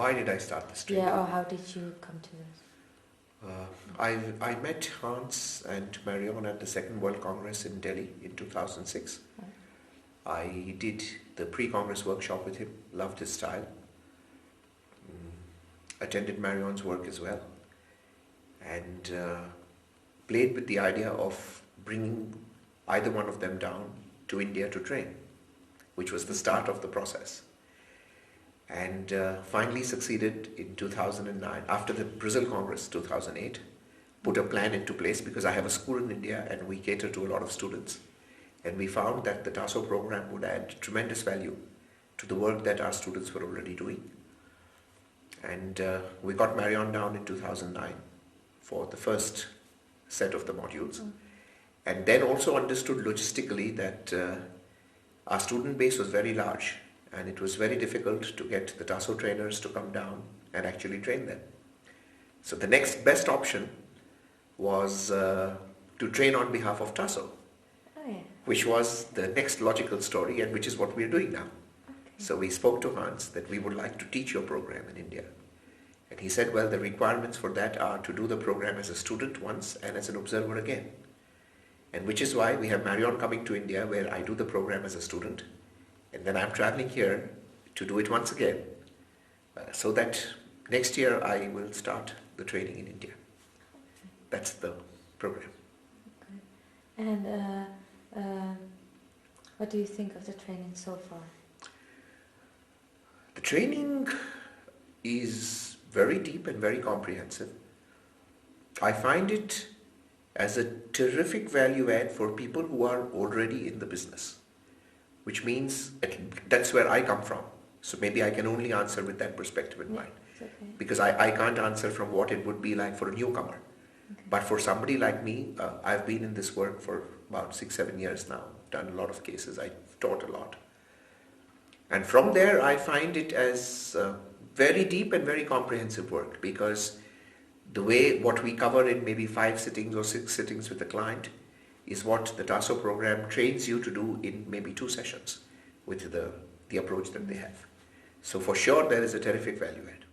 why did I start this training? Yeah, or how did you come to this? I met Hans and Marion at the Second World Congress in Delhi in 2006. Right. I did the pre-Congress workshop with him, loved his style, attended Marion's work as well, and played with the idea of bringing either one of them down to India to train, which was the start of the process. And finally succeeded in 2009, after the Brazil Congress 2008, put a plan into place because I have a school in India and we cater to a lot of students. And we found that the Tasso program would add tremendous value to the work that our students were already doing. And we got Marion down in 2009 for the first set of the modules. And then also understood logistically that our student base was very large. And it was very difficult to get the Tasso trainers to come down and actually train them. So the next best option was to train on behalf of Tasso, which was the next logical story and which is what we're doing now. Okay. So we spoke to Hans that we would like to teach your program in India. And he said, well, the requirements for that are to do the program as a student once and as an observer again. And which is why we have Marion coming to India where I do the program as a student. And then I'm traveling here to do it once again, so that next year I will start the training in India. That's the program. Okay. And what do you think of the training so far? The training is very deep and very comprehensive. I find it as a terrific value add for people who are already in the business. Which means that's where I come from. So maybe I can only answer with that perspective in mind. Okay. Because I can't answer from what it would be like for a newcomer. Okay. But for somebody like me, I've been in this work for about 6-7 years now. Done a lot of cases. I've taught a lot. And from there, I find it as very deep and very comprehensive work, because the way what we cover in maybe 5 sittings or 6 sittings with the client is what the Tasso program trains you to do in maybe 2 sessions with the approach that they have. So for sure there is a terrific value add.